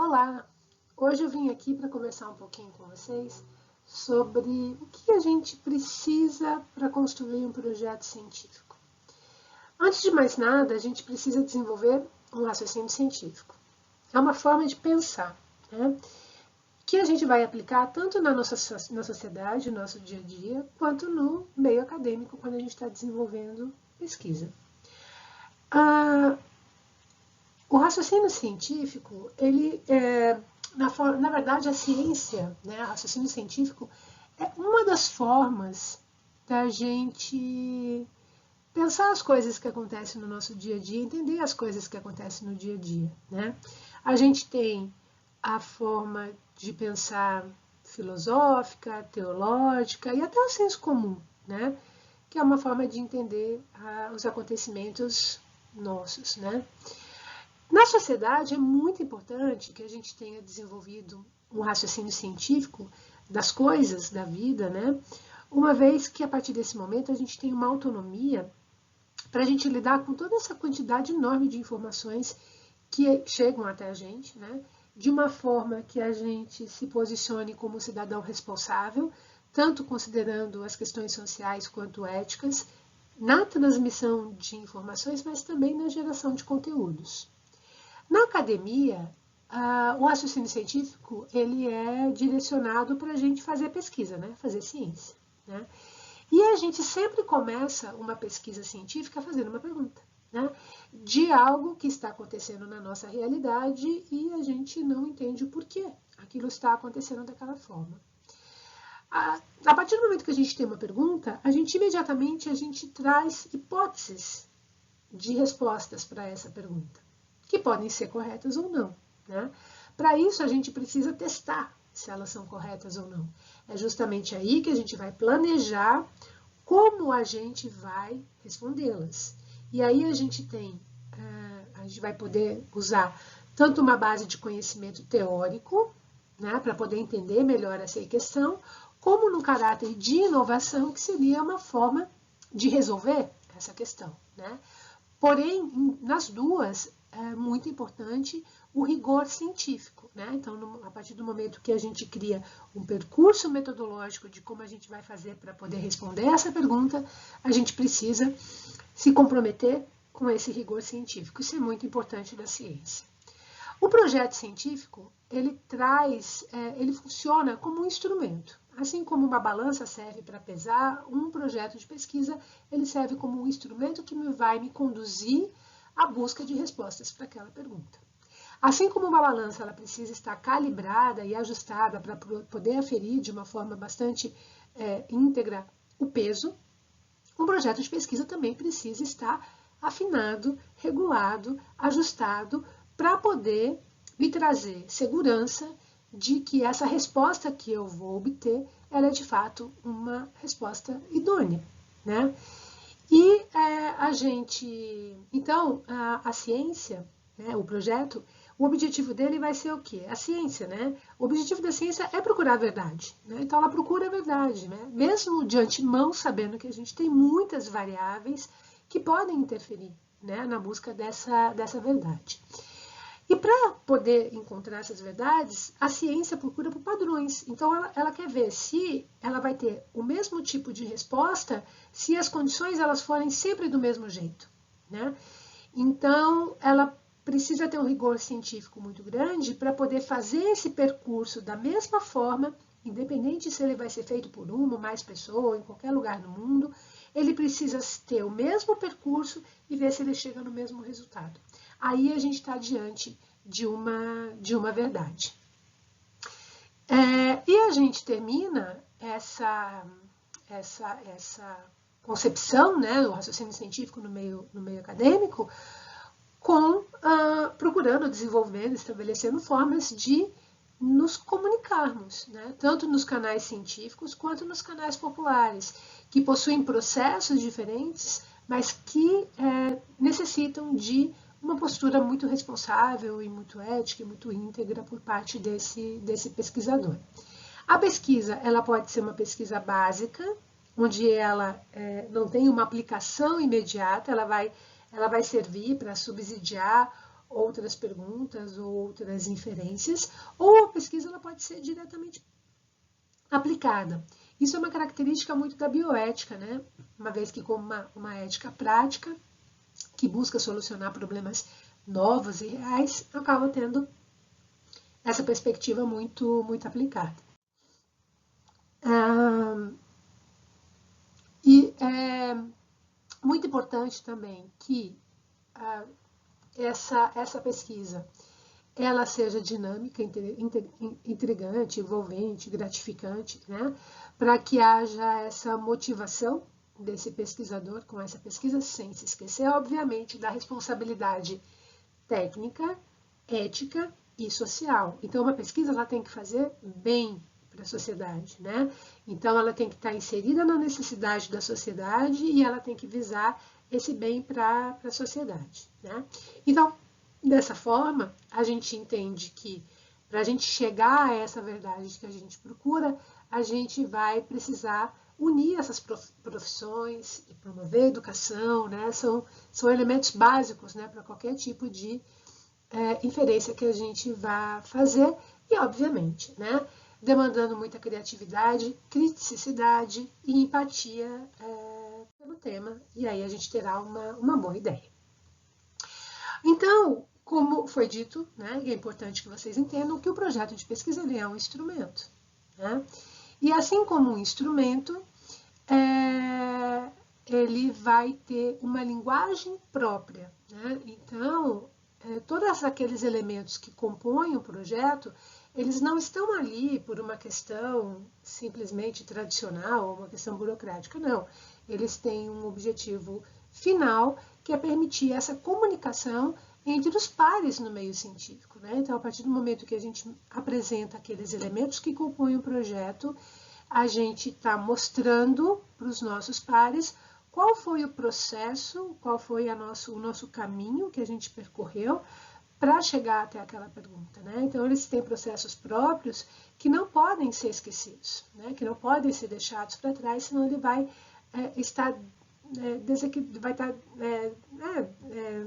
Olá! Hoje eu vim aqui para conversar um pouquinho com vocês sobre o que a gente precisa para construir um projeto científico. Antes de mais nada, a gente precisa desenvolver um raciocínio científico. É uma forma de pensar, né? Que a gente vai aplicar tanto na sociedade, no nosso dia a dia, quanto no meio acadêmico, quando a gente está desenvolvendo pesquisa. O raciocínio científico, na verdade, a ciência, né, o raciocínio científico, é uma das formas da gente pensar as coisas que acontecem no nosso dia a dia, entender as coisas que acontecem no dia a dia, né? A gente tem a forma de pensar filosófica, teológica e até o senso comum, né? Que é uma forma de entender os acontecimentos nossos, né? Na sociedade, é muito importante que a gente tenha desenvolvido um raciocínio científico das coisas, da vida, né? Uma vez que, a partir desse momento, a gente tem uma autonomia para a gente lidar com toda essa quantidade enorme de informações que chegam até a gente, né? De uma forma que a gente se posicione como cidadão responsável, tanto considerando as questões sociais quanto éticas, na transmissão de informações, mas também na geração de conteúdos. Na academia, o raciocínio científico ele é direcionado para a gente fazer pesquisa, né? Fazer ciência. Né? E a gente sempre começa uma pesquisa científica fazendo uma pergunta, né? De algo que está acontecendo na nossa realidade e a gente não entende o porquê aquilo está acontecendo daquela forma. A partir do momento que a gente tem uma pergunta, a gente imediatamente traz hipóteses de respostas para essa pergunta, que podem ser corretas ou não. Né? Para isso, a gente precisa testar se elas são corretas ou não. É justamente aí que a gente vai planejar como a gente vai respondê-las. E aí a gente vai poder usar tanto uma base de conhecimento teórico, né, para poder entender melhor essa questão, como no caráter de inovação, que seria uma forma de resolver essa questão. Né? Porém, nas duas, é muito importante o rigor científico. Né? Então, a partir do momento que a gente cria um percurso metodológico de como a gente vai fazer para poder responder essa pergunta, a gente precisa se comprometer com esse rigor científico. Isso é muito importante da ciência. O projeto científico, ele funciona como um instrumento. Assim como uma balança serve para pesar, um projeto de pesquisa ele serve como um instrumento que vai me conduzir à busca de respostas para aquela pergunta. Assim como uma balança ela precisa estar calibrada e ajustada para poder aferir de uma forma bastante íntegra o peso, um projeto de pesquisa também precisa estar afinado, regulado, ajustado para poder me trazer segurança de que essa resposta que eu vou obter, ela é de fato uma resposta idônea, né? E então, a ciência, né, o projeto, o objetivo dele vai ser o quê? A ciência, né? O objetivo da ciência é procurar a verdade, né? Então, ela procura a verdade, né? Mesmo de antemão, sabendo que a gente tem muitas variáveis que podem interferir, né, na busca dessa verdade. E para poder encontrar essas verdades, a ciência procura por padrões. Então, ela quer ver se ela vai ter o mesmo tipo de resposta se as condições elas forem sempre do mesmo jeito. Né? Então, ela precisa ter um rigor científico muito grande para poder fazer esse percurso da mesma forma, independente se ele vai ser feito por uma ou mais pessoas, em qualquer lugar do mundo, ele precisa ter o mesmo percurso e ver se ele chega no mesmo resultado. Aí a gente está diante de uma verdade. E a gente termina essa concepção, né, do raciocínio científico no meio acadêmico, procurando, desenvolvendo, estabelecendo formas de nos comunicarmos, né, tanto nos canais científicos quanto nos canais populares, que possuem processos diferentes, mas que necessitam de uma postura muito responsável e muito ética e muito íntegra por parte desse pesquisador. A pesquisa ela pode ser uma pesquisa básica, onde ela não tem uma aplicação imediata, ela vai servir para subsidiar outras perguntas ou outras inferências, ou a pesquisa ela pode ser diretamente aplicada. Isso é uma característica muito da bioética, né? Uma vez que como uma ética prática, que busca solucionar problemas novos e reais, acaba tendo essa perspectiva muito aplicada. E é muito importante também que essa pesquisa ela seja dinâmica, intrigante, envolvente, gratificante, né? Para que haja essa motivação desse pesquisador com essa pesquisa, sem se esquecer, obviamente, da responsabilidade técnica, ética e social. Então, uma pesquisa ela tem que fazer bem para a sociedade, né? Então, ela tem que estar inserida na necessidade da sociedade e ela tem que visar esse bem para a sociedade, né? Então, dessa forma, a gente entende que para a gente chegar a essa verdade que a gente procura, a gente vai precisar unir essas profissões e promover a educação, né? São elementos básicos, né, para qualquer tipo de inferência que a gente vá fazer e, obviamente, né, demandando muita criatividade, criticidade e empatia pelo tema, e aí a gente terá uma boa ideia. Então, como foi dito, né, e é importante que vocês entendam que o projeto de pesquisa ele é um instrumento, né? E assim como um instrumento, ele vai ter uma linguagem própria, né? Então, todos aqueles elementos que compõem o projeto, eles não estão ali por uma questão simplesmente tradicional ou uma questão burocrática, não. Eles têm um objetivo final, que é permitir essa comunicação entre os pares no meio científico, né? Então, a partir do momento que a gente apresenta aqueles elementos que compõem o projeto, a gente está mostrando para os nossos pares qual foi o processo, qual foi o nosso caminho que a gente percorreu para chegar até aquela pergunta, né? Então, eles têm processos próprios que não podem ser esquecidos, né? Que não podem ser deixados para trás, senão ele vai estar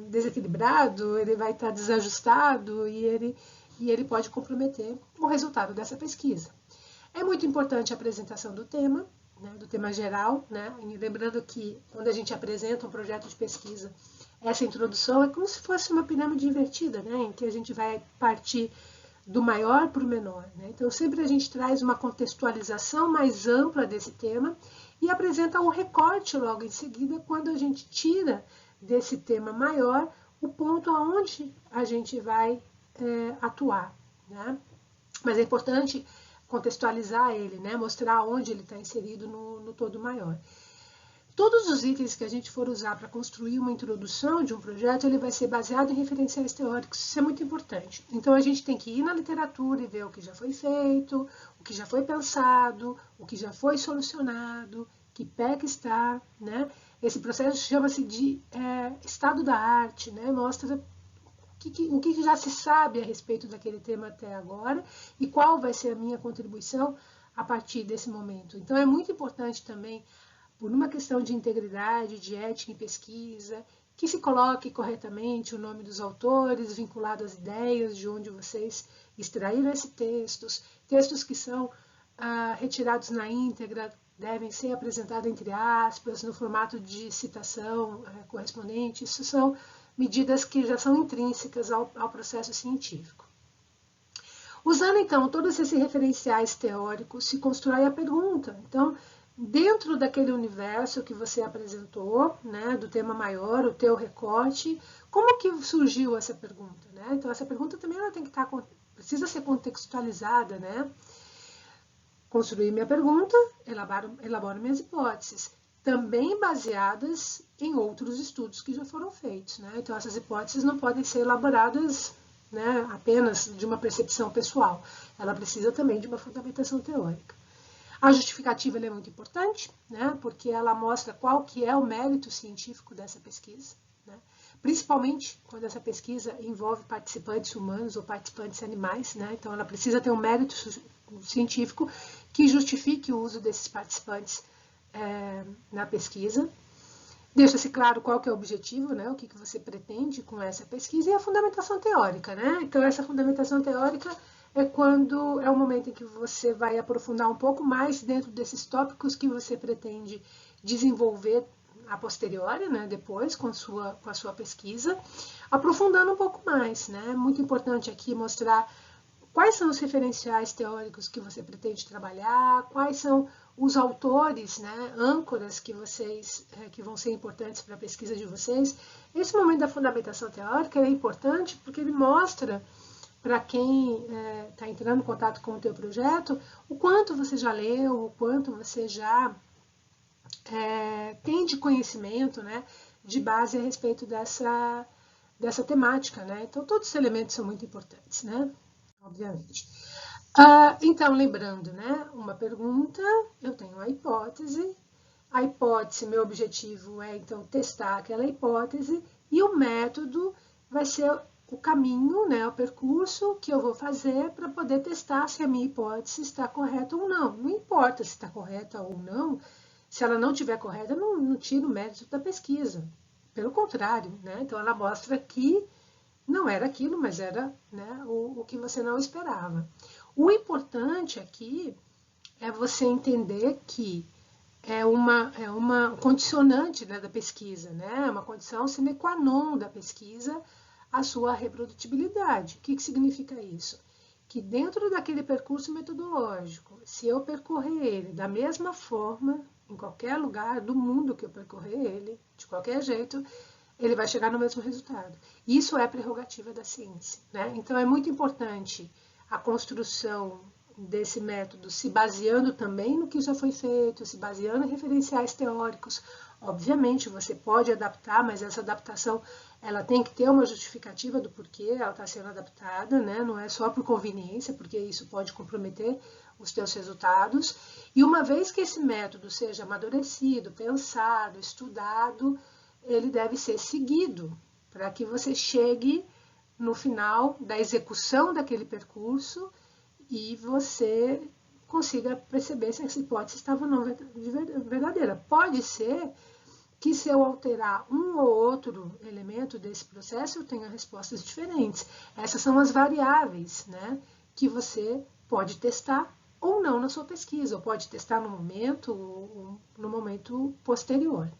desequilibrado, ele vai estar desajustado e ele pode comprometer o resultado dessa pesquisa. É muito importante a apresentação do tema, né, do tema geral, né? E lembrando que quando a gente apresenta um projeto de pesquisa, essa introdução é como se fosse uma pirâmide invertida, né, em que a gente vai partir do maior para o menor, né? Então, sempre a gente traz uma contextualização mais ampla desse tema e apresenta um recorte logo em seguida, quando a gente tira desse tema maior o ponto aonde a gente vai atuar, né? Mas é importante contextualizar ele, né? Mostrar onde ele está inserido no todo maior. Todos os itens que a gente for usar para construir uma introdução de um projeto, ele vai ser baseado em referenciais teóricos, isso é muito importante. Então, a gente tem que ir na literatura e ver o que já foi feito, o que já foi pensado, o que já foi solucionado, que pé que está, né? Esse processo chama-se de estado da arte, né? Mostra o que já se sabe a respeito daquele tema até agora e qual vai ser a minha contribuição a partir desse momento. Então, é muito importante também, por uma questão de integridade, de ética em pesquisa, que se coloque corretamente o nome dos autores, vinculado às ideias de onde vocês extraíram esses textos. Textos que são retirados na íntegra devem ser apresentados entre aspas, no formato de citação correspondente. Isso são medidas que já são intrínsecas ao processo científico. Usando, então, todos esses referenciais teóricos, se constrói a pergunta. Então, dentro daquele universo que você apresentou, né, do tema maior, o teu recorte, como que surgiu essa pergunta, né? Então, essa pergunta também ela tem que precisa ser contextualizada, né? Construir minha pergunta, elaboro minhas hipóteses, também baseadas em outros estudos que já foram feitos, né? Então, essas hipóteses não podem ser elaboradas, né, apenas de uma percepção pessoal. Ela precisa também de uma fundamentação teórica. A justificativa é muito importante, né, porque ela mostra qual que é o mérito científico dessa pesquisa, né, principalmente quando essa pesquisa envolve participantes humanos ou participantes animais, né, então ela precisa ter um mérito científico que justifique o uso desses participantes na pesquisa. Deixa-se claro qual que é o objetivo, né? O que você pretende com essa pesquisa e a fundamentação teórica, né? Então, essa fundamentação teórica é quando é o momento em que você vai aprofundar um pouco mais dentro desses tópicos que você pretende desenvolver a posteriori, né? Depois, com a sua pesquisa, aprofundando um pouco mais, né? É muito importante aqui mostrar quais são os referenciais teóricos que você pretende trabalhar, quais são os autores, né, âncoras que que vão ser importantes para a pesquisa de vocês. Esse momento da fundamentação teórica é importante porque ele mostra para quem está entrando em contato com o teu projeto o quanto você já leu, o quanto você já tem de conhecimento, né, de base a respeito dessa temática, né? Então, todos os elementos são muito importantes, né? Obviamente. Então, lembrando, né, uma pergunta, eu tenho a hipótese, meu objetivo é, então, testar aquela hipótese, e o método vai ser o caminho, né, o percurso que eu vou fazer para poder testar se a minha hipótese está correta ou não. Não importa se está correta ou não, se ela não estiver correta, não tira o mérito da pesquisa. Pelo contrário, né? Então, ela mostra que não era aquilo, mas era, né, o que você não esperava. O importante aqui é você entender que é uma condicionante, né, da pesquisa, né, uma condição sine qua non da pesquisa, a sua reprodutibilidade. O que significa isso? Que dentro daquele percurso metodológico, se eu percorrer ele da mesma forma, em qualquer lugar do mundo que eu percorrer ele, de qualquer jeito, ele vai chegar no mesmo resultado. Isso é prerrogativa da ciência, né? Então, é muito importante a construção desse método se baseando também no que já foi feito, se baseando em referenciais teóricos. Obviamente, você pode adaptar, mas essa adaptação ela tem que ter uma justificativa do porquê ela está sendo adaptada, né? Não é só por conveniência, porque isso pode comprometer os teus resultados. E uma vez que esse método seja amadurecido, pensado, estudado, ele deve ser seguido para que você chegue no final da execução daquele percurso e você consiga perceber se essa hipótese estava ou não verdadeira. Pode ser que se eu alterar um ou outro elemento desse processo, eu tenha respostas diferentes. Essas são as variáveis, né, que você pode testar ou não na sua pesquisa, ou pode testar no momento ou no momento posterior.